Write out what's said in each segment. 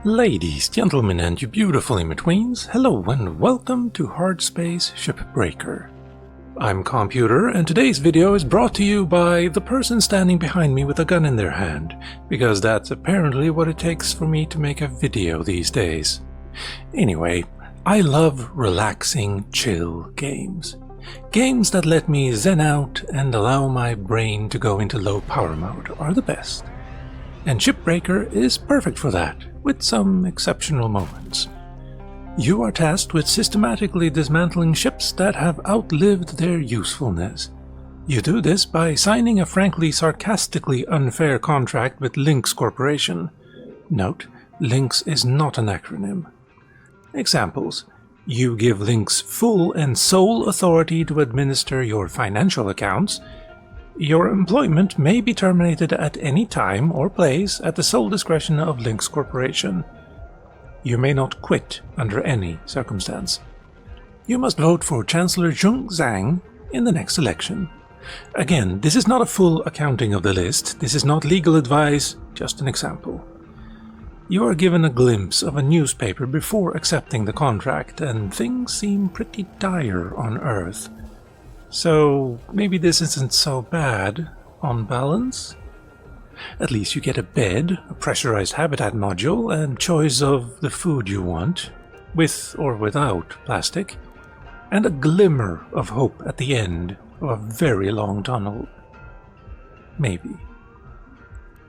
Ladies, gentlemen, and you beautiful in-betweens, hello and welcome to Hardspace Shipbreaker. I'm Calmputer, and today's video is brought to you by the person standing behind me with a gun in their hand, because that's apparently what it takes for me to make a video these days. Anyway, I love relaxing, chill games. Games that let me zen out and allow my brain to go into low power mode are the best. And Shipbreaker is perfect for that, with some exceptional moments. You are tasked with systematically dismantling ships that have outlived their usefulness. You do this by signing a frankly sarcastically unfair contract with LYNX Corporation. Note, LYNX is not an acronym. Examples: you give LYNX full and sole authority to administer your financial accounts. Your employment may be terminated at any time or place at the sole discretion of LYNX Corporation. You may not quit under any circumstance. You must vote for Chancellor Zheng Zhang in the next election. Again, this is not a full accounting of the list. This is not legal advice, just an example. You are given a glimpse of a newspaper before accepting the contract, and things seem pretty dire on Earth. So maybe this isn't so bad, on balance? At least you get a bed, a pressurized habitat module, and choice of the food you want, with or without plastic, and a glimmer of hope at the end of a very long tunnel. Maybe.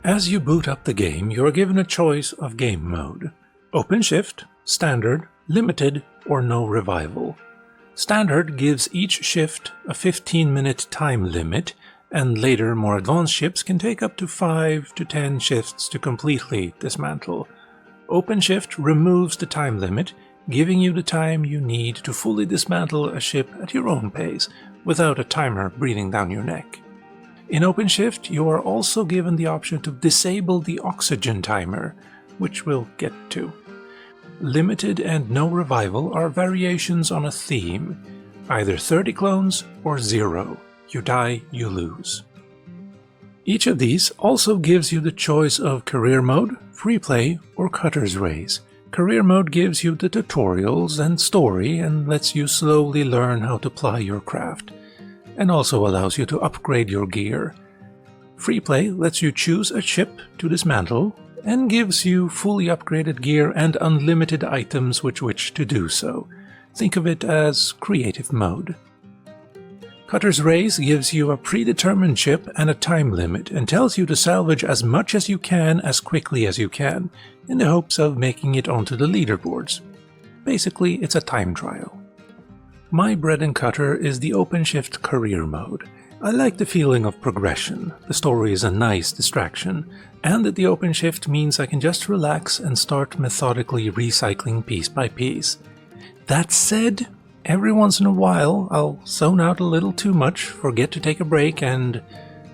As you boot up the game, you are given a choice of game mode: OpenShift, Standard, Limited, or No Revival. Standard gives each shift a 15-minute time limit, and later more advanced ships can take up to 5 to 10 shifts to completely dismantle. OpenShift removes the time limit, giving you the time you need to fully dismantle a ship at your own pace, without a timer breathing down your neck. In OpenShift, you are also given the option to disable the oxygen timer, which we'll get to. Limited and No Revival are variations on a theme, either 30 clones or 0. You die, you lose. Each of these also gives you the choice of Career Mode, Free Play, or Cutter's Race. Career Mode gives you the tutorials and story and lets you slowly learn how to ply your craft, and also allows you to upgrade your gear. Free Play lets you choose a ship to dismantle, and gives you fully upgraded gear and unlimited items with which to do so. Think of it as creative mode. Cutter's Race gives you a predetermined ship and a time limit, and tells you to salvage as much as you can as quickly as you can, in the hopes of making it onto the leaderboards. Basically, it's a time trial. My bread and cutter is the OpenShift career mode. I like the feeling of progression, the story is a nice distraction, and that the OpenShift means I can just relax and start methodically recycling piece by piece. That said, every once in a while I'll zone out a little too much, forget to take a break, and,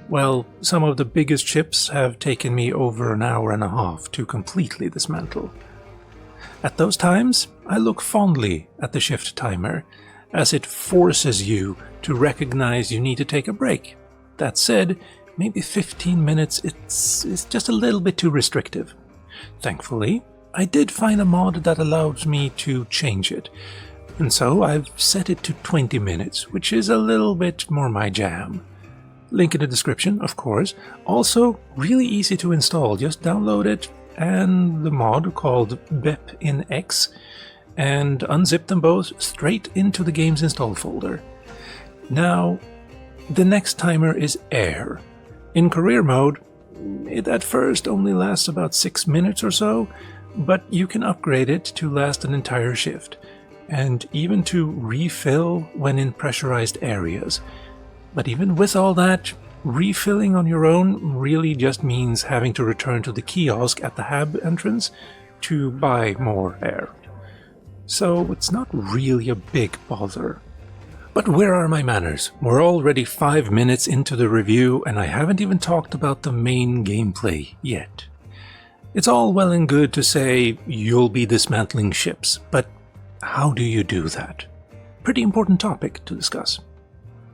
well, some of the biggest ships have taken me over an hour and a half to completely dismantle. At those times, I look fondly at the shift timer, as it forces you to recognize you need to take a break. That said, maybe 15 minutes is just a little bit too restrictive. Thankfully, I did find a mod that allows me to change it, and so I've set it to 20 minutes, which is a little bit more my jam. Link in the description, of course. Also, really easy to install, just download it and the mod called BepInEx, and unzip them both straight into the game's install folder. Now, the next timer is Air. In career mode, it at first only lasts about 6 minutes or so, but you can upgrade it to last an entire shift, and even to refill when in pressurized areas. But even with all that, refilling on your own really just means having to return to the kiosk at the hab entrance to buy more air. So it's not really a big bother. But where are my manners? We're already 5 minutes into the review and I haven't even talked about the main gameplay yet. It's all well and good to say you'll be dismantling ships, but how do you do that? Pretty important topic to discuss.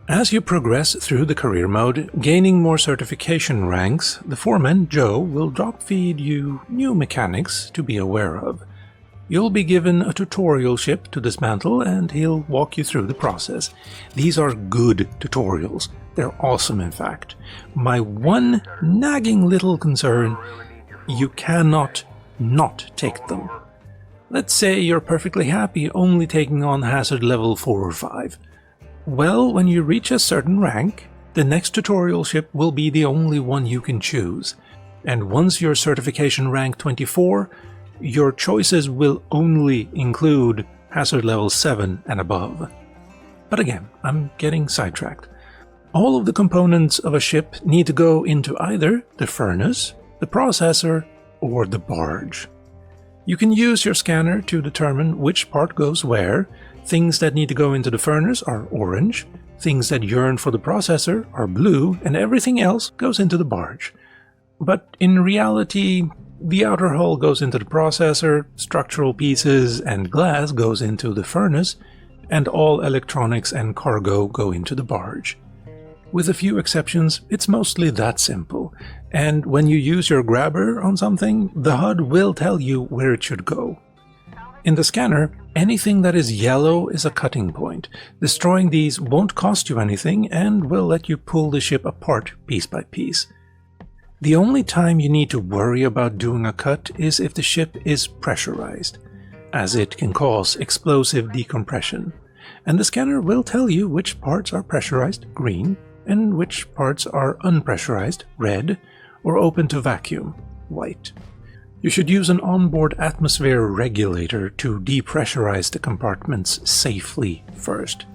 As you progress through the career mode, gaining more certification ranks, the foreman, Joe, will drop feed you new mechanics to be aware of. You'll be given a tutorial ship to dismantle and he'll walk you through the process. These are good tutorials. They're awesome, in fact. My one nagging little concern: you cannot not take them. Let's say you're perfectly happy only taking on hazard level 4 or 5. Well, when you reach a certain rank, the next tutorial ship will be the only one you can choose. And once you're certification rank 24, your choices will only include hazard level 7 and above. But again, I'm getting sidetracked. All of the components of a ship need to go into either the furnace, the processor, or the barge. You can use your scanner to determine which part goes where. Things that need to go into the furnace are orange, things that yearn for the processor are blue, and everything else goes into the barge. But in reality, the outer hull goes into the processor, structural pieces and glass goes into the furnace, and all electronics and cargo go into the barge. With a few exceptions, it's mostly that simple, and when you use your grabber on something, the HUD will tell you where it should go. In the scanner, anything that is yellow is a cutting point. Destroying these won't cost you anything and will let you pull the ship apart piece by piece. The only time you need to worry about doing a cut is if the ship is pressurized, as it can cause explosive decompression. And the scanner will tell you which parts are pressurized, green, and which parts are unpressurized, red, or open to vacuum, white. You should use an onboard atmosphere regulator to depressurize the compartments safely first.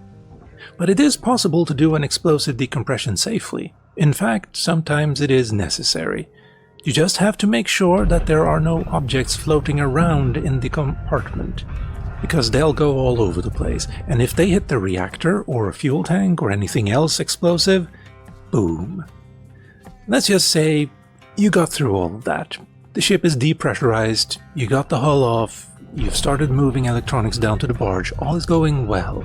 But it is possible to do an explosive decompression safely. In fact, sometimes it is necessary. You just have to make sure that there are no objects floating around in the compartment, because they'll go all over the place, and if they hit the reactor or a fuel tank or anything else explosive, boom. Let's just say you got through all of that. The ship is depressurized, you got the hull off, you've started moving electronics down to the barge, all is going well.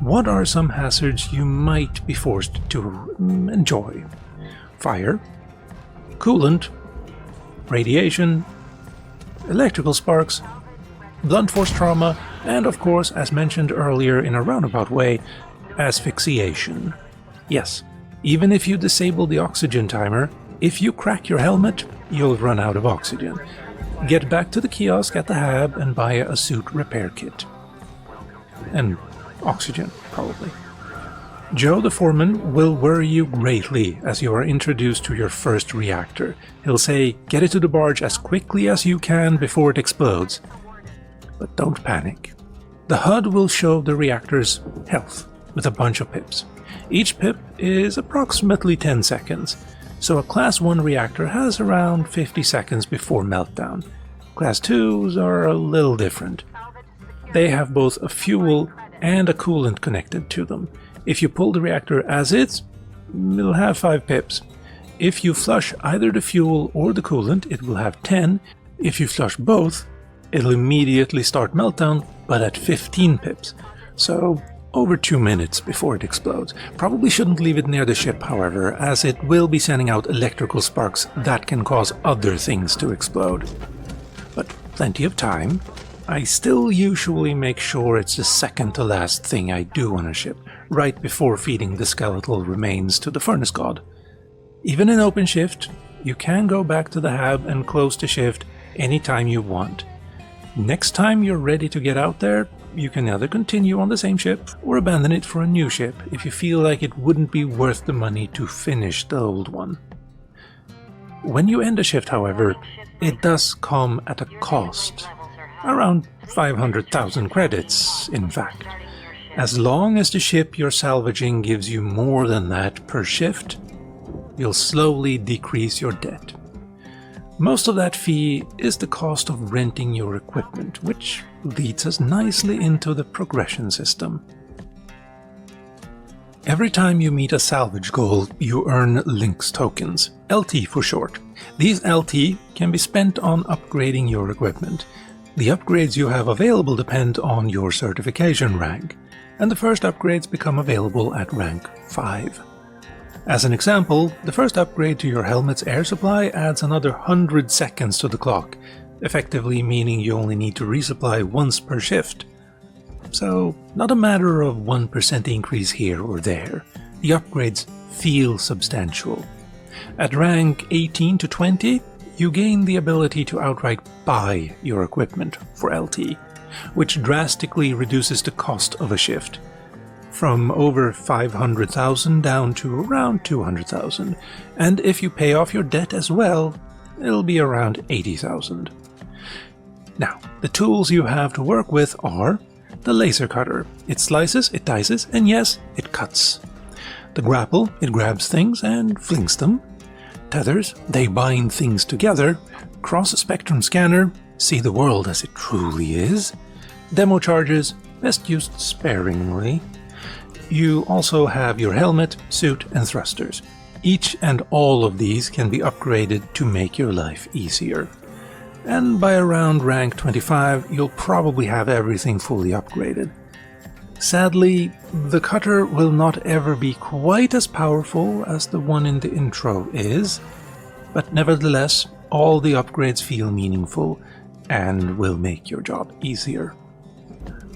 What are some hazards you might be forced to enjoy? Fire, coolant, radiation, electrical sparks, blunt force trauma, and of course, as mentioned earlier in a roundabout way, asphyxiation. Yes, even if you disable the oxygen timer, if you crack your helmet, you'll run out of oxygen. Get back to the kiosk at the hab and buy a suit repair kit. And oxygen, probably. Joe the foreman will worry you greatly as you are introduced to your first reactor. He'll say, get it to the barge as quickly as you can before it explodes. But don't panic. The HUD will show the reactor's health with a bunch of pips. Each pip is approximately 10 seconds. So a Class 1 reactor has around 50 seconds before meltdown. Class 2s are a little different. They have both a fuel and a coolant connected to them. If you pull the reactor as is, it'll have 5 pips. If you flush either the fuel or the coolant, it will have 10. If you flush both, it'll immediately start meltdown, but at 15 pips. So over 2 minutes before it explodes. Probably shouldn't leave it near the ship, however, as it will be sending out electrical sparks that can cause other things to explode. But plenty of time. I still usually make sure it's the second to last thing I do on a ship, right before feeding the skeletal remains to the furnace god. Even in open shift, you can go back to the hab and close the shift anytime you want. Next time you're ready to get out there, you can either continue on the same ship or abandon it for a new ship if you feel like it wouldn't be worth the money to finish the old one. When you end a shift, however, it does come at a cost. Around 500,000 credits, in fact. As long as the ship you're salvaging gives you more than that per shift, you'll slowly decrease your debt. Most of that fee is the cost of renting your equipment, which leads us nicely into the progression system. Every time you meet a salvage goal, you earn LYNX tokens, LT for short. These LT can be spent on upgrading your equipment. The upgrades you have available depend on your certification rank. and the first upgrades become available at rank 5. As an example, the first upgrade to your helmet's air supply adds another 100 seconds to the clock, effectively meaning you only need to resupply once per shift. So, not a matter of 1% increase here or there. The upgrades feel substantial. At rank 18 to 20, you gain the ability to outright buy your equipment for LT, which drastically reduces the cost of a shift, from over 500,000 down to around 200,000, and if you pay off your debt as well, it'll be around 80,000. Now, the tools you have to work with are the laser cutter. It slices, it dices, and yes, it cuts. The grapple, it grabs things and flings them. Tethers, they bind things together. Cross-spectrum scanner, see the world as it truly is. Demo charges, best used sparingly. You also have your helmet, suit, and thrusters. Each and all of these can be upgraded to make your life easier. And by around rank 25, you'll probably have everything fully upgraded. Sadly, the cutter will not ever be quite as powerful as the one in the intro is, but nevertheless, all the upgrades feel meaningful and will make your job easier.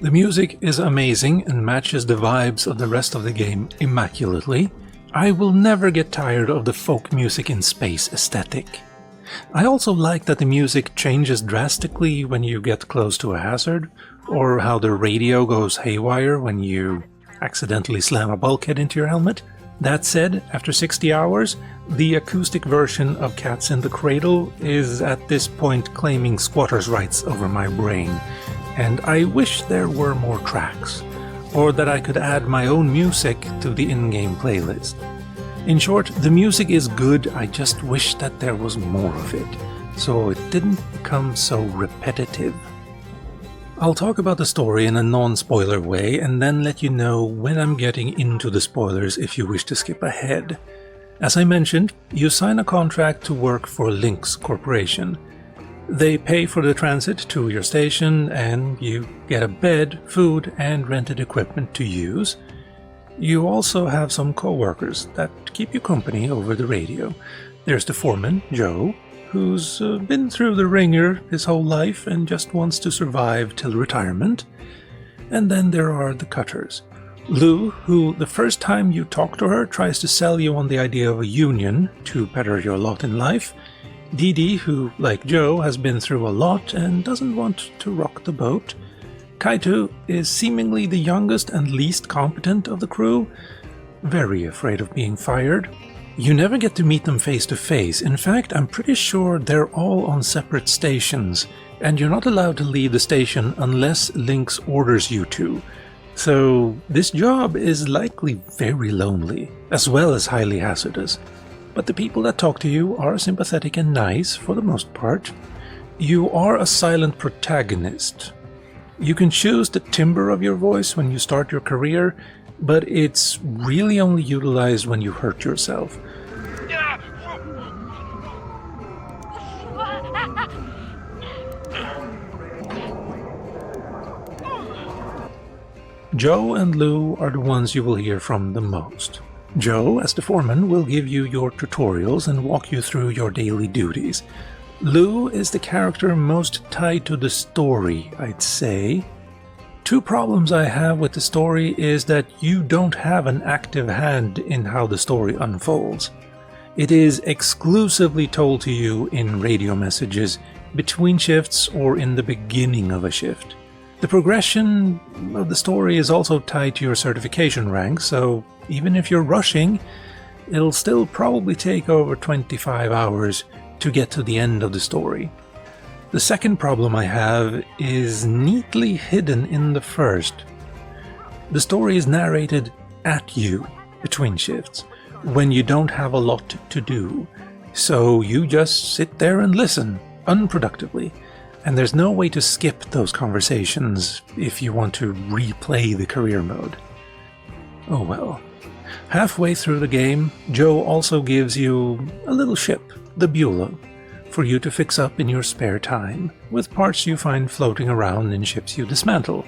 The music is amazing and matches the vibes of the rest of the game immaculately. I will never get tired of the folk music in space aesthetic. I also like that the music changes drastically when you get close to a hazard, or how the radio goes haywire when you accidentally slam a bulkhead into your helmet. That said, after 60 hours, the acoustic version of Cats in the Cradle is at this point claiming squatters' rights over my brain, and I wish there were more tracks, or that I could add my own music to the in-game playlist. In short, the music is good, I just wish that there was more of it, so it didn't become so repetitive. I'll talk about the story in a non-spoiler way and then let you know when I'm getting into the spoilers if you wish to skip ahead. As I mentioned, you sign a contract to work for LYNX Corporation. They pay for the transit to your station and you get a bed, food and rented equipment to use. You also have some co-workers that keep you company over the radio. There's the foreman, Joe, who's been through the ringer his whole life and just wants to survive till retirement. And then there are the cutters. Lou, who the first time you talk to her tries to sell you on the idea of a union to better your lot in life. Dee Dee, who, like Joe, has been through a lot and doesn't want to rock the boat. Kaito is seemingly the youngest and least competent of the crew, very afraid of being fired. You never get to meet them face to face. In fact, I'm pretty sure they're all on separate stations, and you're not allowed to leave the station unless LYNX orders you to. So this job is likely very lonely, as well as highly hazardous. But the people that talk to you are sympathetic and nice for the most part. You are a silent protagonist. You can choose the timbre of your voice when you start your career, but it's really only utilized when you hurt yourself. Joe and Lou are the ones you will hear from the most. Joe, as the foreman, will give you your tutorials and walk you through your daily duties. Lou is the character most tied to the story, I'd say. Two problems I have with the story is that you don't have an active hand in how the story unfolds. It is exclusively told to you in radio messages, between shifts or in the beginning of a shift. The progression of the story is also tied to your certification rank, so even if you're rushing, it'll still probably take over 25 hours to get to the end of the story. The second problem I have is neatly hidden in the first. The story is narrated at you between shifts, when you don't have a lot to do, so you just sit there and listen, unproductively, and there's no way to skip those conversations if you want to replay the career mode. Oh well. Halfway through the game, Joe also gives you a little ship, the Beulah, for you to fix up in your spare time, with parts you find floating around in ships you dismantle.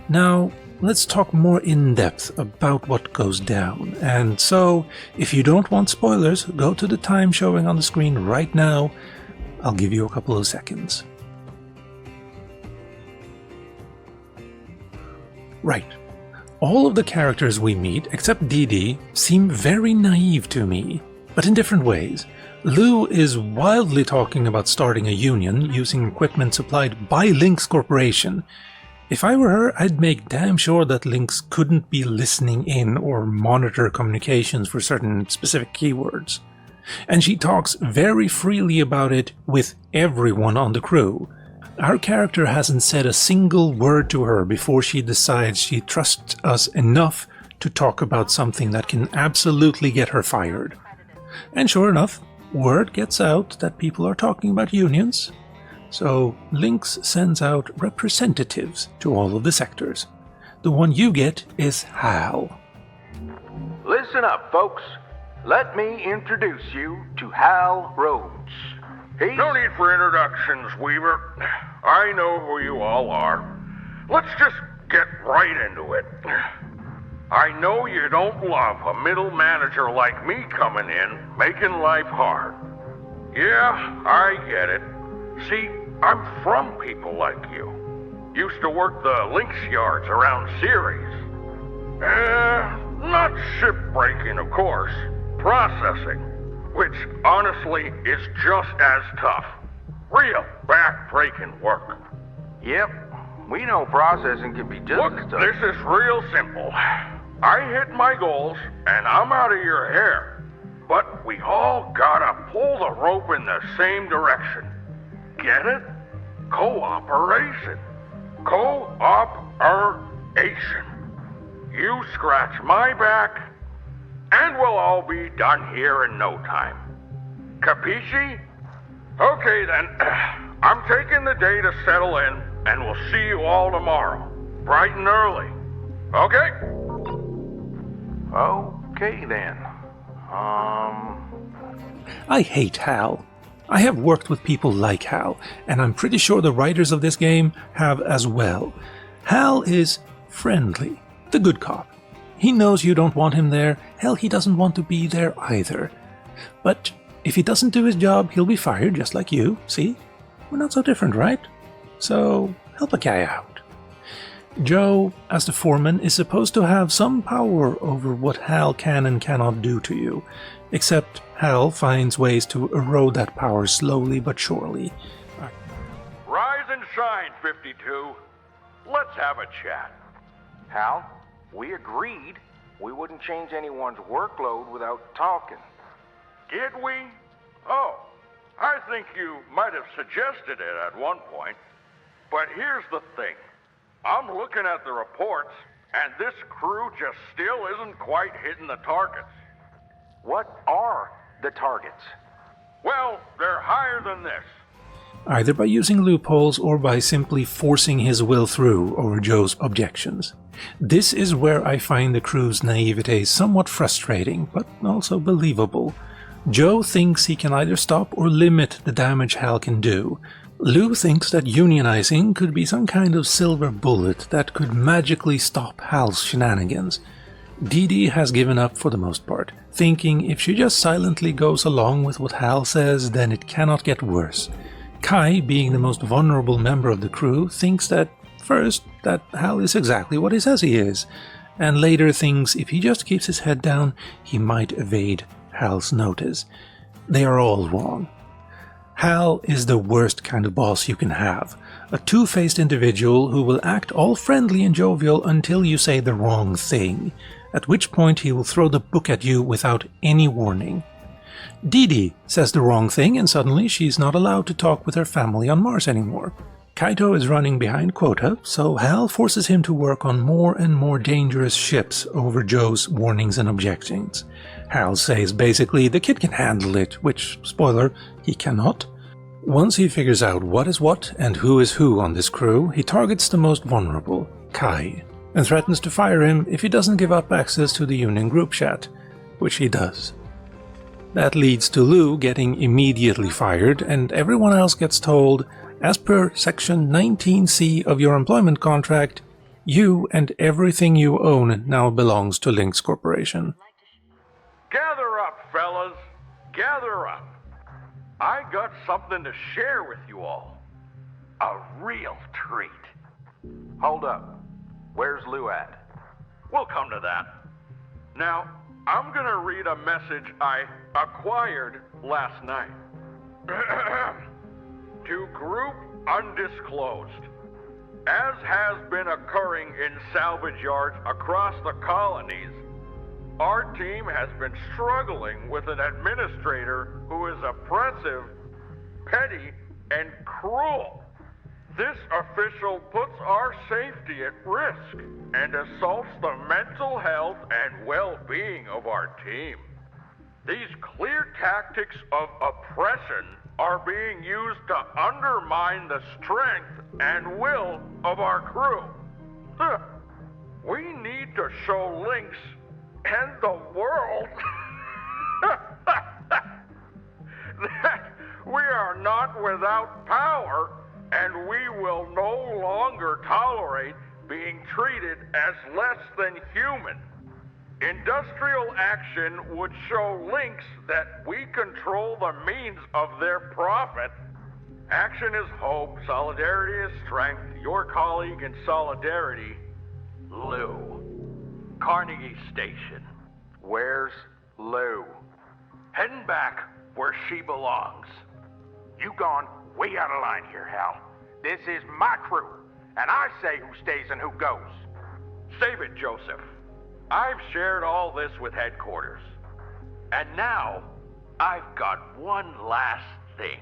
Now, let's talk more in depth about what goes down. And so, if you don't want spoilers, go to the time showing on the screen right now. I'll give you a couple of seconds. Right. All of the characters we meet, except Dee Dee, seem very naive to me, but in different ways. Lou is wildly talking about starting a union using equipment supplied by LYNX Corporation. If I were her, I'd make damn sure that LYNX couldn't be listening in or monitor communications for certain specific keywords. And she talks very freely about it with everyone on the crew. Our character hasn't said a single word to her before she decides she trusts us enough to talk about something that can absolutely get her fired. And sure enough, word gets out that people are talking about unions. So LYNX sends out representatives to all of the sectors. The one you get is Hal. Listen up, folks. Let me introduce you to Hal Rhodes. No need for introductions, Weaver. I know who you all are. Let's just get right into it. I know you don't love a middle manager like me coming in, making life hard. Yeah, I get it. See, I'm from people like you. Used to work the LYNX yards around Ceres. Not shipbreaking, of course. Processing. Which, honestly, is just as tough. Real back-breaking work. Yep, we know processing can be just as tough. This is real simple. I hit my goals, and I'm out of your hair. But we all gotta pull the rope in the same direction. Get it? Cooperation. Cooperation. You scratch my back, and we'll all be done here in no time. Capisci? Okay then, I'm taking the day to settle in, and we'll see you all tomorrow, bright and early. Okay? Okay then. I hate Hal. I have worked with people like Hal, and I'm pretty sure the writers of this game have as well. Hal is friendly, the good cop. He knows you don't want him there, hell, he doesn't want to be there either. But if he doesn't do his job, he'll be fired just like you, see? We're not so different, right? So, help a guy out. Joe, as the foreman, is supposed to have some power over what Hal can and cannot do to you, except Hal finds ways to erode that power slowly but surely. Rise and shine, 52. Let's have a chat. Hal, we agreed we wouldn't change anyone's workload without talking. Did we? Oh, I think you might have suggested it at one point. But here's the thing. I'm looking at the reports, and this crew just still isn't quite hitting the targets. What are the targets? Well, they're higher than this. Either by using loopholes or by simply forcing his will through over Joe's objections. This is where I find the crew's naivete somewhat frustrating, but also believable. Joe thinks he can either stop or limit the damage Hal can do. Lou thinks that unionizing could be some kind of silver bullet that could magically stop Hal's shenanigans. Dee Dee has given up for the most part, thinking if she just silently goes along with what Hal says, then it cannot get worse. Kai, being the most vulnerable member of the crew, thinks that first, that Hal is exactly what he says he is, and later thinks if he just keeps his head down, he might evade Hal's notice. They are all wrong. Hal is the worst kind of boss you can have. A two-faced individual who will act all friendly and jovial until you say the wrong thing, at which point he will throw the book at you without any warning. Dee Dee says the wrong thing and suddenly she's not allowed to talk with her family on Mars anymore. Kaito is running behind quota, so Hal forces him to work on more and more dangerous ships over Joe's warnings and objections. Hal says basically the kid can handle it, which, spoiler, he cannot. Once he figures out what is what and who is who on this crew, he targets the most vulnerable, Kai, and threatens to fire him if he doesn't give up access to the Union group chat, which he does. That leads to Lou getting immediately fired, and everyone else gets told, as per Section 19C of your employment contract, You and everything you own now belongs to LYNX Corporation. Gather up, fellas. Gather up. I got something to share with you all. A real treat. Hold up. Where's Lou at? We'll come to that. Now, I'm gonna read a message I acquired last night. To Group Undisclosed. As has been occurring in salvage yards across the colonies, our team has been struggling with an administrator who is oppressive, petty, and cruel. This official puts our safety at risk and assaults the mental health and well-being of our team. These clear tactics of oppression are being used to undermine the strength and will of our crew. We need to show LYNX and the world that we are not without power, and we will no longer tolerate being treated as less than human. Industrial action would show LYNX that we control the means of their profit. Action is hope, solidarity is strength. Your colleague in solidarity, Lou. Carnegie Station. Where's Lou? Heading back where she belongs. You gone way out of line here, Hal. This is my crew, and I say who stays and who goes. Save it, Joseph. I've shared all this with headquarters. And now, I've got one last thing.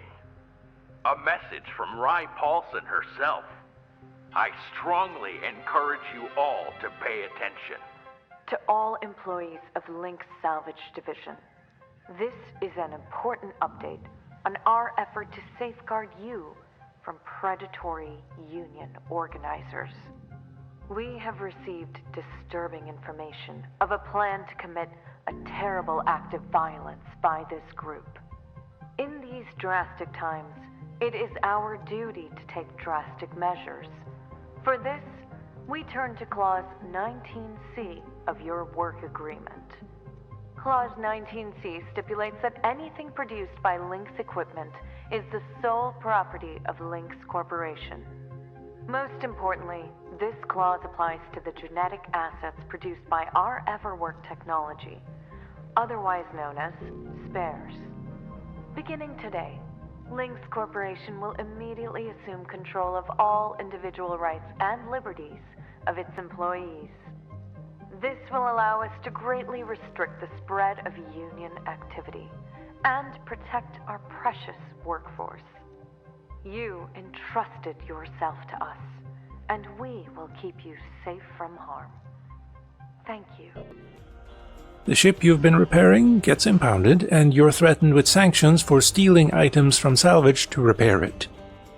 A message from Rye Paulson herself. I strongly encourage you all to pay attention. To all employees of LYNX Salvage Division, this is an important update on our effort to safeguard you from predatory union organizers. We have received disturbing information of a plan to commit a terrible act of violence by this group. In these drastic times, it is our duty to take drastic measures. For this, we turn to Clause 19C of your work agreement. Clause 19C stipulates that anything produced by LYNX equipment is the sole property of LYNX Corporation. Most importantly, this clause applies to the genetic assets produced by our Everwork technology, otherwise known as spares. Beginning today, LYNX Corporation will immediately assume control of all individual rights and liberties of its employees. This will allow us to greatly restrict the spread of union activity and protect our precious workforce. You entrusted yourself to us, and we will keep you safe from harm. Thank you. The ship you've been repairing gets impounded, and you're threatened with sanctions for stealing items from salvage to repair it.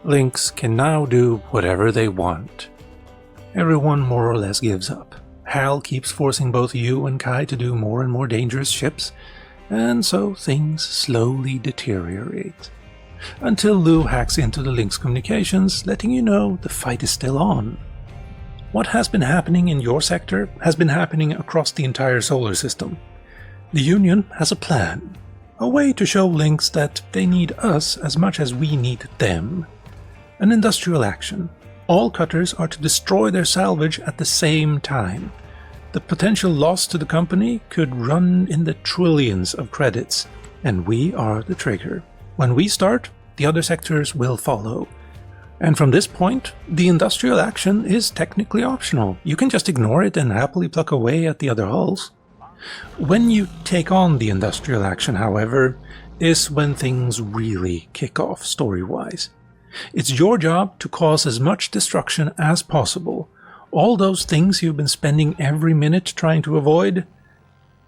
LYNX can now do whatever they want. Everyone more or less gives up. Hal keeps forcing both you and Kai to do more and more dangerous ships, and so things slowly deteriorate. Until Lou hacks into the LYNX communications, letting you know the fight is still on. What has been happening in your sector has been happening across the entire solar system. The Union has a plan, a way to show LYNX that they need us as much as we need them. An industrial action. All cutters are to destroy their salvage at the same time. The potential loss to the company could run in the trillions of credits, and we are the trigger. When we start, the other sectors will follow. And from this point, the industrial action is technically optional. You can just ignore it and happily pluck away at the other hulls. When you take on the industrial action, however, is when things really kick off story-wise. It's your job to cause as much destruction as possible. All those things you've been spending every minute trying to avoid,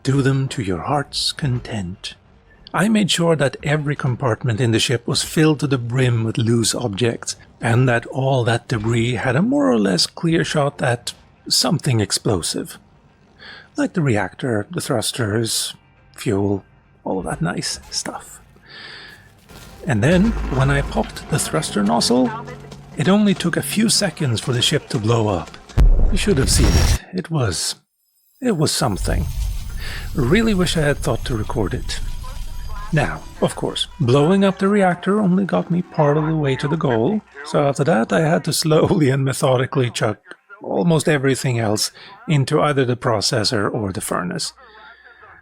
do them to your heart's content. I made sure that every compartment in the ship was filled to the brim with loose objects, and that all that debris had a more or less clear shot at something explosive. Like the reactor, the thrusters, fuel, all of that nice stuff. And then, when I popped the thruster nozzle, it only took a few seconds for the ship to blow up. You should have seen it. It was something. Really wish I had thought to record it. Now, of course, blowing up the reactor only got me part of the way to the goal, so after that I had to slowly and methodically chuck almost everything else into either the processor or the furnace.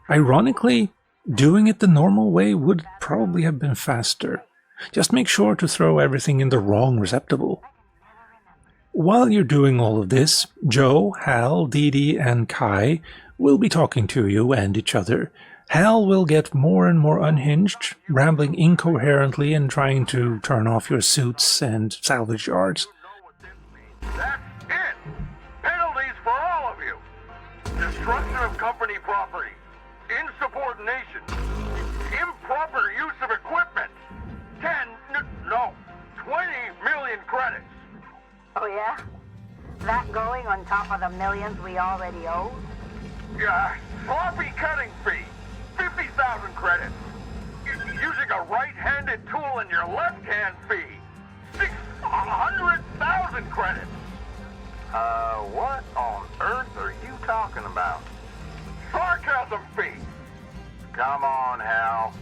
Ironically, doing it the normal way would probably have been faster. Just make sure to throw everything in the wrong receptacle. While you're doing all of this, Joe, Hal, Dee Dee, and Kai will be talking to you and each other. Hal will get more and more unhinged, rambling incoherently and trying to turn off your suits and salvage yards. That's it! Penalties for all of you! Destruction of company property, insubordination, improper use of equipment, 20 million credits. Oh yeah? That going on top of the millions we already owe? Yeah, sloppy cutting fee, 50,000 credits. Using a right-handed tool in your left-hand fee, 600,000 credits. What on earth are you talking about? Sarcasm fee. Come on, Hal.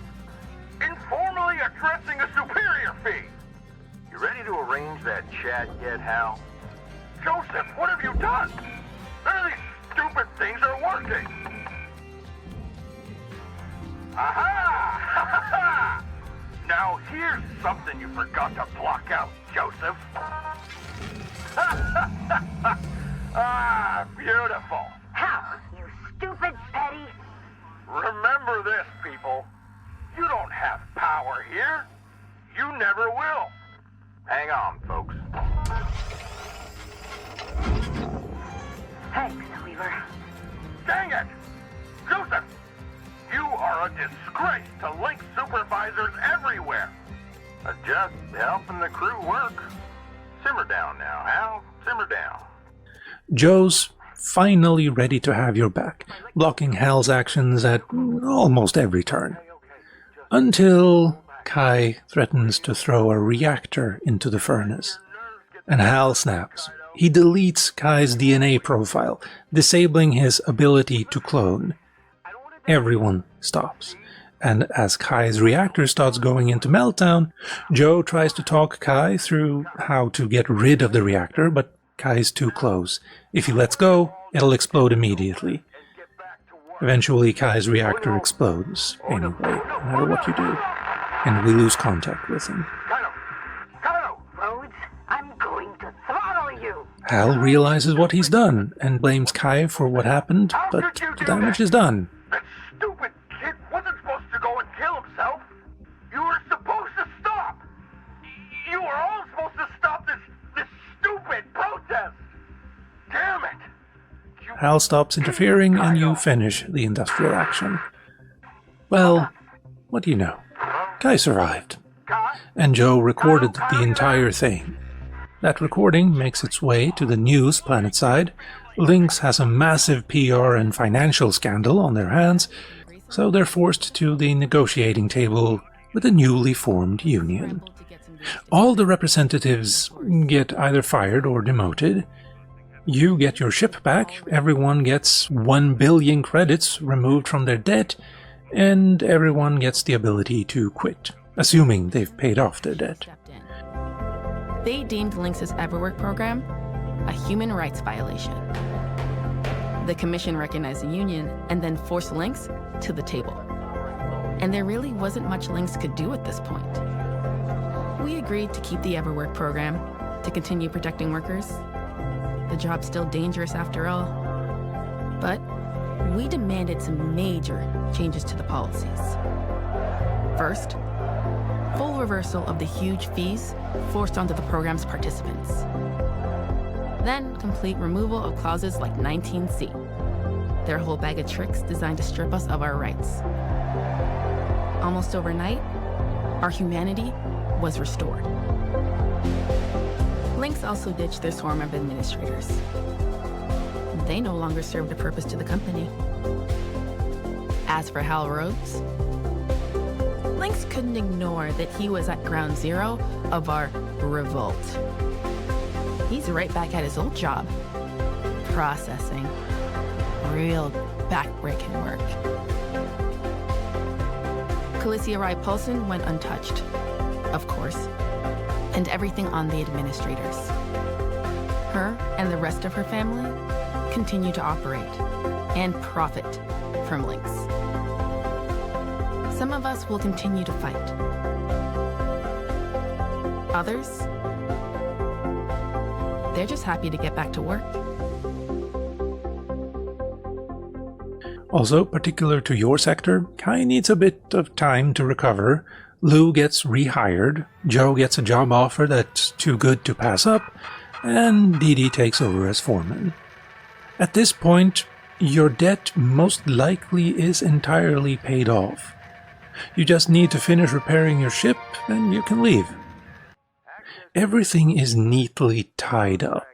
Informally addressing a superior fee. You ready to arrange that chat yet, Hal? Joseph, what have you done? None of these stupid things are working. Aha! Now here's something you forgot to block out, Joseph. Ah, beautiful. How, you stupid petty? Remember this, people. You don't have power here. You never will. Hang on, folks. Thanks, Weaver. Dang it! Joseph! You are a disgrace to LYNX supervisors everywhere. Just helping the crew work. Simmer down now, Hal. Simmer down. Joe's finally ready to have your back, blocking Hal's actions at almost every turn. Until Kai threatens to throw a reactor into the furnace. And Hal snaps. He deletes Kai's DNA profile, disabling his ability to clone. Everyone stops. And as Kai's reactor starts going into meltdown, Joe tries to talk Kai through how to get rid of the reactor, but Kai's too close. If he lets go, it'll explode immediately. Eventually, Kai's reactor explodes, anyway, no matter what you do, and we lose contact with him. Rhodes, I'm going to throttle you. Hal realizes what he's done, and blames Kai for what happened, but the damage is done. That stupid kid wasn't supposed to go and kill himself. You were supposed to stop. You were all supposed to stop this stupid protest. Damn it. Hal stops interfering, and you finish the industrial action. Well, what do you know? Kai survived, and Joe recorded the entire thing. That recording makes its way to the news planetside. LYNX has a massive PR and financial scandal on their hands, so they're forced to the negotiating table with a newly formed union. All the representatives get either fired or demoted. You get your ship back, everyone gets 1 billion credits removed from their debt, and everyone gets the ability to quit, assuming they've paid off their debt. They deemed LYNX's Everwork program a human rights violation. The commission recognized the union and then forced LYNX to the table. And there really wasn't much LYNX could do at this point. We agreed to keep the Everwork program, to continue protecting workers. The job's still dangerous after all. But we demanded some major changes to the policies. First, full reversal of the huge fees forced onto the program's participants. Then, complete removal of clauses like 19C. Their whole bag of tricks designed to strip us of our rights. Almost overnight, our humanity was restored. LYNX also ditched their swarm of administrators. They no longer served a purpose to the company. As for Hal Rhodes, LYNX couldn't ignore that he was at ground zero of our revolt. He's right back at his old job, processing. Real back-breaking work. Calicia Rai Paulson went untouched, of course, and everything on the administrators. Her and the rest of her family continue to operate and profit from LYNX. Some of us will continue to fight. Others, they're just happy to get back to work. Also, particular to your sector, Kai needs a bit of time to recover. Lou gets rehired, Joe gets a job offer that's too good to pass up, and Dee Dee takes over as foreman. At this point, your debt most likely is entirely paid off. You just need to finish repairing your ship, and you can leave. Everything is neatly tied up.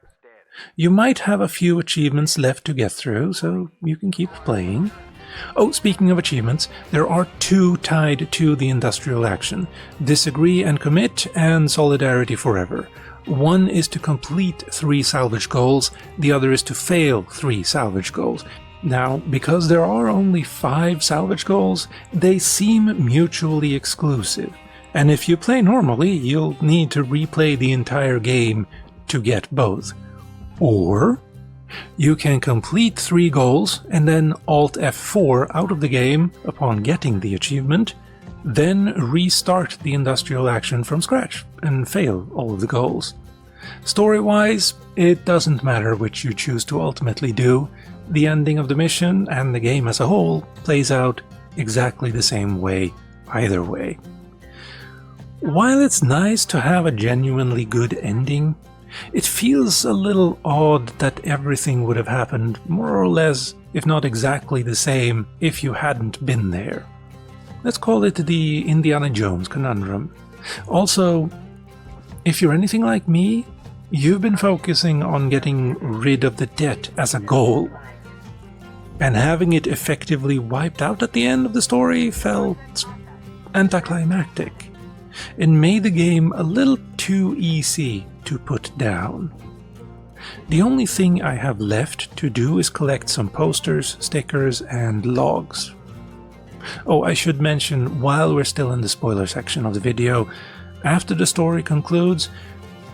You might have a few achievements left to get through, so you can keep playing. Oh, speaking of achievements, there are 2 tied to the industrial action: Disagree and Commit and Solidarity Forever. One is to complete 3 salvage goals, the other is to fail 3 salvage goals. Now, because there are only 5 salvage goals, they seem mutually exclusive, and if you play normally, you'll need to replay the entire game to get both. Or you can complete 3 goals and then Alt F4 out of the game upon getting the achievement, then restart the industrial action from scratch and fail all of the goals. Story-wise, it doesn't matter which you choose to ultimately do. The ending of the mission and the game as a whole plays out exactly the same way either way. While it's nice to have a genuinely good ending, it feels a little odd that everything would have happened more or less, if not exactly the same, if you hadn't been there. Let's call it the Indiana Jones conundrum. Also, if you're anything like me, you've been focusing on getting rid of the debt as a goal. And having it effectively wiped out at the end of the story felt anticlimactic. It made the game a little too easy to put down. The only thing I have left to do is collect some posters, stickers, and logs. Oh, I should mention, while we're still in the spoiler section of the video, after the story concludes,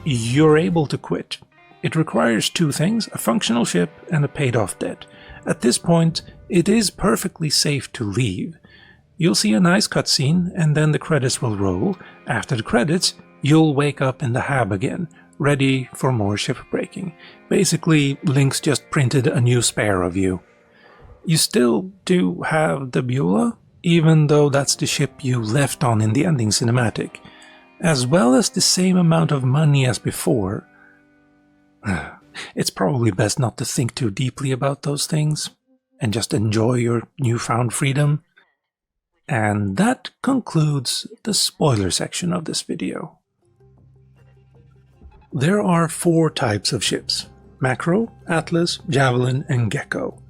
you're able to quit. It requires 2 things, a functional ship and a paid-off debt. At this point, it is perfectly safe to leave. You'll see a nice cutscene, and then the credits will roll. After the credits, you'll wake up in the hab again, ready for more shipbreaking. Basically, LYNX just printed a new spare of you. You still do have the Beulah, even though that's the ship you left on in the ending cinematic, as well as the same amount of money as before. It's probably best not to think too deeply about those things, and just enjoy your newfound freedom. And that concludes the spoiler section of this video. There are 4 types of ships: Macro, Atlas, Javelin, and Gecko,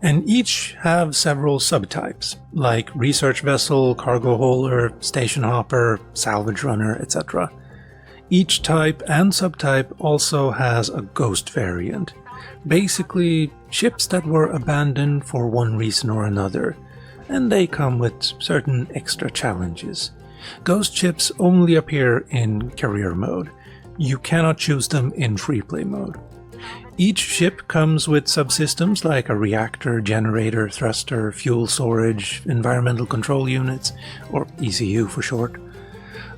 and each have several subtypes, like Research Vessel, Cargo Hauler, Station Hopper, Salvage Runner, etc. Each type and subtype also has a ghost variant, basically ships that were abandoned for one reason or another, and they come with certain extra challenges. Ghost ships only appear in career mode. You cannot choose them in freeplay mode. Each ship comes with subsystems like a reactor, generator, thruster, fuel storage, environmental control units, or ECU for short.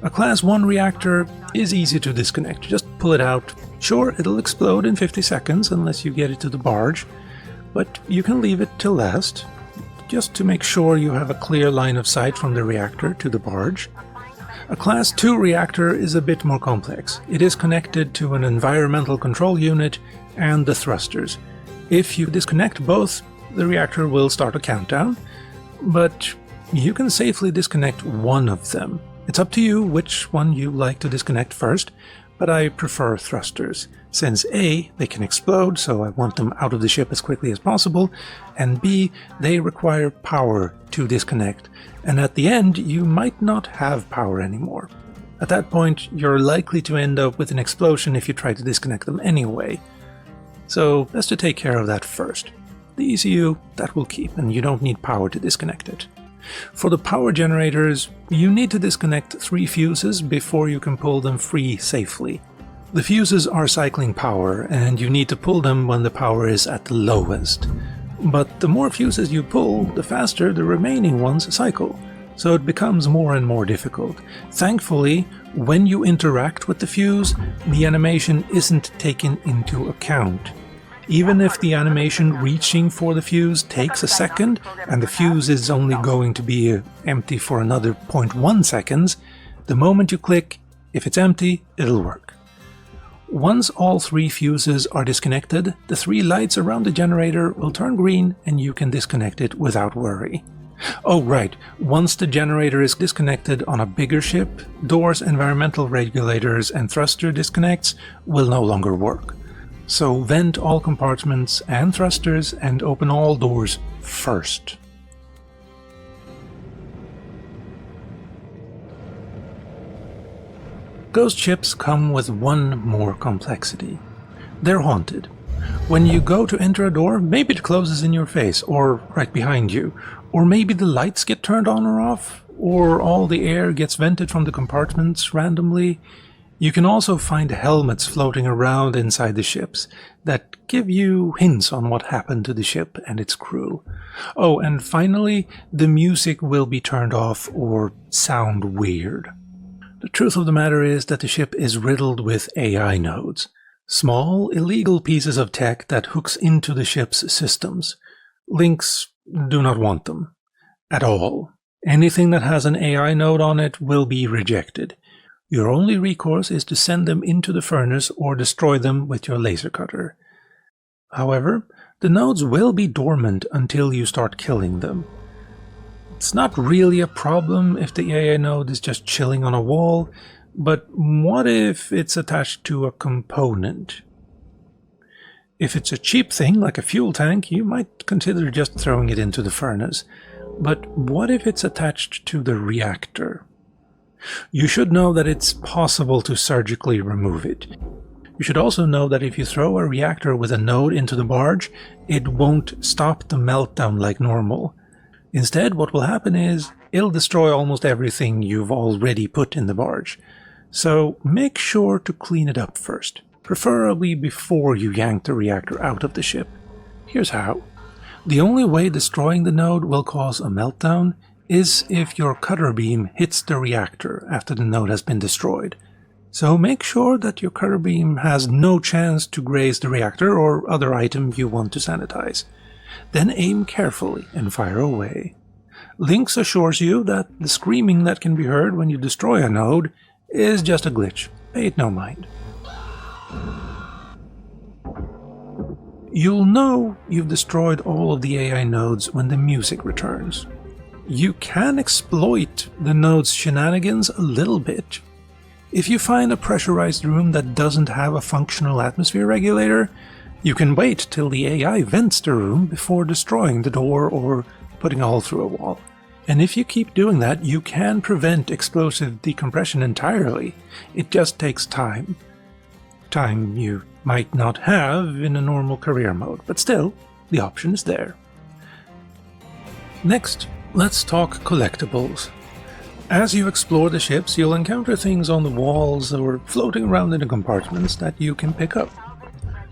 A Class 1 reactor is easy to disconnect. Just pull it out. Sure, it'll explode in 50 seconds unless you get it to the barge, but you can leave it till last, just to make sure you have a clear line of sight from the reactor to the barge. A Class 2 reactor is a bit more complex. It is connected to an environmental control unit and the thrusters. If you disconnect both, the reactor will start a countdown, but you can safely disconnect one of them. It's up to you which one you like to disconnect first, but I prefer thrusters, since A, they can explode, so I want them out of the ship as quickly as possible, and B, they require power to disconnect, and at the end you might not have power anymore. At that point, you're likely to end up with an explosion if you try to disconnect them anyway. so best to take care of that first. The ECU, that will keep, and you don't need power to disconnect it. For the power generators, you need to disconnect 3 fuses before you can pull them free safely. The fuses are cycling power, and you need to pull them when the power is at the lowest. But the more fuses you pull, the faster the remaining ones cycle, so it becomes more and more difficult. Thankfully, when you interact with the fuse, the animation isn't taken into account. Even if the animation reaching for the fuse takes a second, and the fuse is only going to be empty for another 0.1 seconds, the moment you click, if it's empty, it'll work. Once all 3 fuses are disconnected, the 3 lights around the generator will turn green and you can disconnect it without worry. Oh right, once the generator is disconnected on a bigger ship, doors, environmental regulators and thruster disconnects will no longer work. So vent all compartments and thrusters and open all doors first. Ghost ships come with one more complexity. They're haunted. When you go to enter a door, maybe it closes in your face or right behind you, or maybe the lights get turned on or off, or all the air gets vented from the compartments randomly. You can also find helmets floating around inside the ships that give you hints on what happened to the ship and its crew. Oh, and finally, the music will be turned off or sound weird. The truth of the matter is that the ship is riddled with AI nodes. Small, illegal pieces of tech that hooks into the ship's systems. LYNX do not want them. At all. Anything that has an AI node on it will be rejected. Your only recourse is to send them into the furnace or destroy them with your laser cutter. However, the nodes will be dormant until you start killing them. It's not really a problem if the AI node is just chilling on a wall, but what if it's attached to a component? If it's a cheap thing like a fuel tank, you might consider just throwing it into the furnace. But what if it's attached to the reactor? You should know that it's possible to surgically remove it. You should also know that if you throw a reactor with a node into the barge, it won't stop the meltdown like normal. Instead, what will happen is, it'll destroy almost everything you've already put in the barge. So make sure to clean it up first, preferably before you yank the reactor out of the ship. Here's how. The only way destroying the node will cause a meltdown is if your cutter beam hits the reactor after the node has been destroyed. So make sure that your cutter beam has no chance to graze the reactor or other item you want to sanitize. Then aim carefully and fire away. LYNX assures you that the screaming that can be heard when you destroy a node is just a glitch. Pay it no mind. You'll know you've destroyed all of the AI nodes when the music returns. You can exploit the node's shenanigans a little bit. If you find a pressurized room that doesn't have a functional atmosphere regulator, you can wait till the AI vents the room before destroying the door or putting a hole through a wall. And if you keep doing that, you can prevent explosive decompression entirely. It just takes time. Time you might not have in a normal career mode, but still, the option is there. Next, let's talk collectibles. As you explore the ships, you'll encounter things on the walls or floating around in the compartments that you can pick up.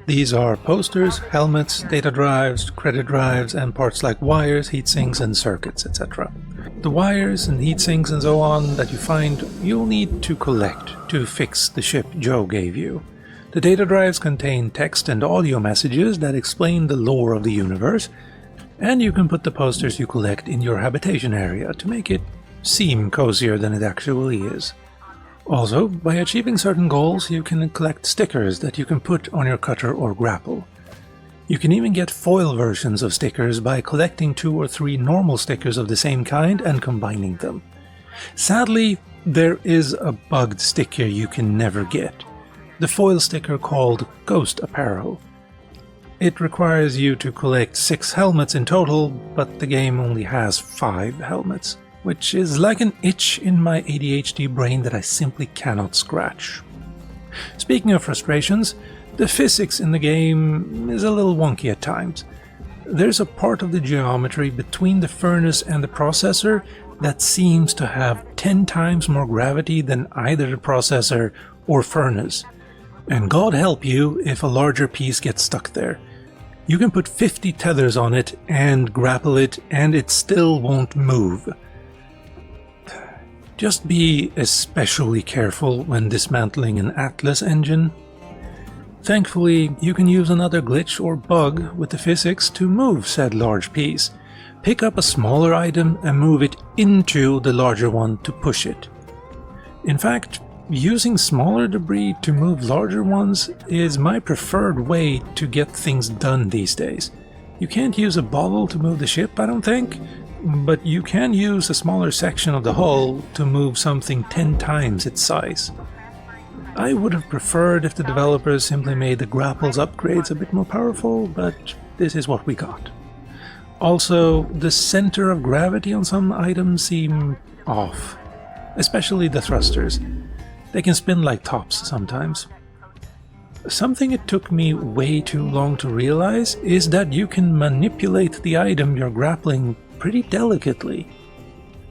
These are posters, helmets, data drives, credit drives, and parts like wires, heatsinks, and circuits, etc. The wires and heatsinks and so on that you find, you'll need to collect to fix the ship Joe gave you. The data drives contain text and audio messages that explain the lore of the universe, and you can put the posters you collect in your habitation area to make it seem cozier than it actually is. Also, by achieving certain goals, you can collect stickers that you can put on your cutter or grapple. You can even get foil versions of stickers by collecting 2 or 3 normal stickers of the same kind and combining them. Sadly, there is a bugged sticker you can never get. The foil sticker called Ghost Apparel. It requires you to collect 6 helmets in total, but the game only has 5 helmets, which is like an itch in my ADHD brain that I simply cannot scratch. Speaking of frustrations, The physics in the game is a little wonky at times. There's a part of the geometry between the furnace and the processor that seems to have 10 times more gravity than either the processor or furnace. And God help you if a larger piece gets stuck there. You can put 50 tethers on it and grapple it and it still won't move. Just be especially careful when dismantling an Atlas engine. Thankfully, you can use another glitch or bug with the physics to move said large piece. Pick up a smaller item and move it into the larger one to push it. In fact, using smaller debris to move larger ones is my preferred way to get things done these days. You can't use a bottle to move the ship, I don't think, but you can use a smaller section of the hull to move something 10 times its size. I would have preferred if the developers simply made the grapples upgrades a bit more powerful, but this is what we got. Also, the center of gravity on some items seem off, especially the thrusters. They can spin like tops sometimes. Something it took me way too long to realize is that you can manipulate the item you're grappling pretty delicately.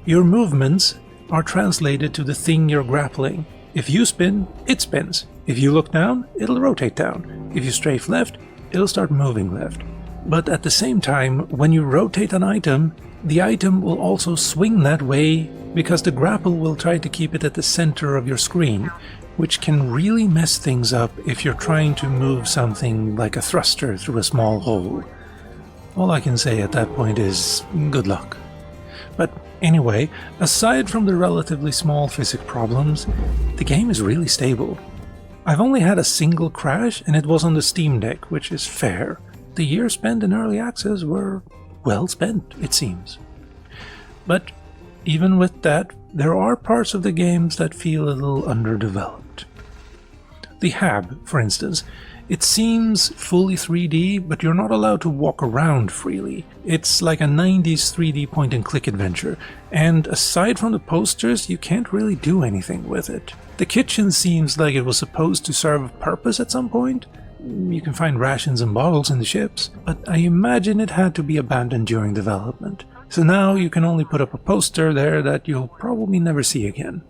Your movements are translated to the thing you're grappling. If you spin, it spins. If you look down, it'll rotate down. If you strafe left, it'll start moving left. But at the same time, when you rotate an item, the item will also swing that way because the grapple will try to keep it at the center of your screen, which can really mess things up if you're trying to move something like a thruster through a small hole. All I can say at that point is good luck. But anyway, aside from the relatively small physics problems, the game is really stable. I've only had a single crash and it was on the Steam Deck, which is fair. The years spent in early access were well spent, it seems. But even with that, there are parts of the games that feel a little underdeveloped. The hab, for instance, it seems fully 3D, but you're not allowed to walk around freely. It's like a 90s 3D point-and-click adventure, and aside from the posters, you can't really do anything with it. The kitchen seems like it was supposed to serve a purpose at some point. You can find rations and bottles in the ships, but I imagine it had to be abandoned during development. So now you can only put up a poster there that you'll probably never see again.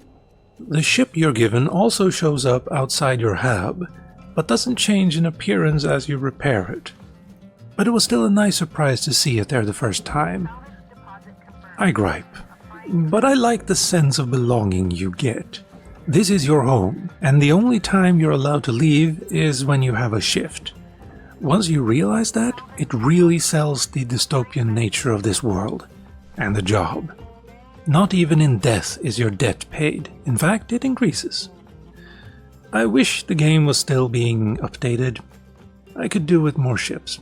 The ship you're given also shows up outside your hab, but doesn't change in appearance as you repair it. But it was still a nice surprise to see it there the first time. I gripe, but I like the sense of belonging you get. This is your home, and the only time you're allowed to leave is when you have a shift. Once you realize that, it really sells the dystopian nature of this world, and the job. Not even in death is your debt paid. In fact, it increases. I wish the game was still being updated. I could do with more ships.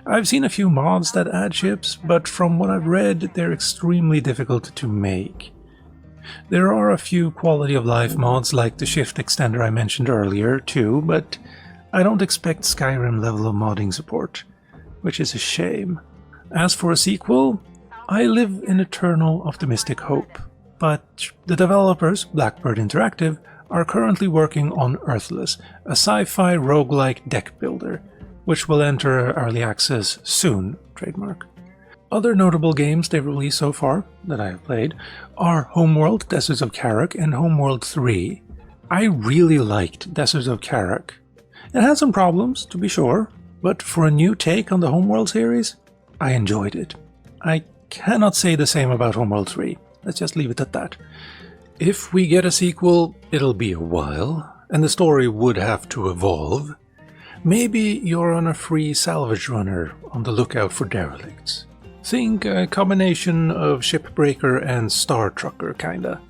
I've seen a few mods that add ships, but from what I've read, they're extremely difficult to make. There are a few quality of life mods like the shift extender I mentioned earlier too, but I don't expect Skyrim level of modding support, which is a shame. As for a sequel, I live in eternal optimistic hope, but the developers, Blackbird Interactive, are currently working on Earthless, a sci-fi roguelike deck builder, which will enter early access soon, trademark. Other notable games they've released so far, that I have played, are Homeworld, Deserts of Karak, and Homeworld 3. I really liked Deserts of Karak. It had some problems, to be sure, but for a new take on the Homeworld series, I enjoyed it. I cannot say the same about Homeworld 3, let's just leave it at that. If we get a sequel, it'll be a while, and the story would have to evolve. Maybe you're on a free salvage runner on the lookout for derelicts. Think a combination of Shipbreaker and Star Trucker, kinda.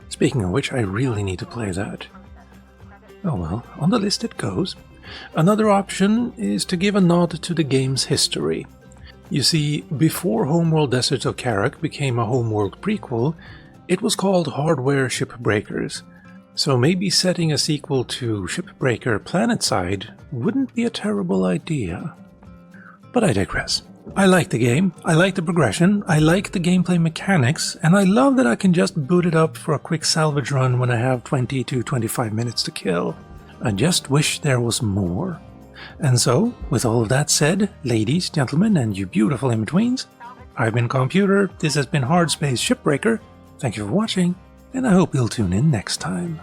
Speaking of which, I really need to play that. Oh well, on the list it goes. Another option is to give a nod to the game's history. You see, before Homeworld Deserts of Karak became a Homeworld prequel, it was called Hardware Shipbreakers, so maybe setting a sequel to Shipbreaker Planetside wouldn't be a terrible idea. But I digress. I like the game, I like the progression, I like the gameplay mechanics, and I love that I can just boot it up for a quick salvage run when I have 20 to 25 minutes to kill. I just wish there was more. And so, with all of that said, ladies, gentlemen, and you beautiful in-betweens, I've been Calmputer, this has been Hardspace Shipbreaker, thank you for watching, and I hope you'll tune in next time.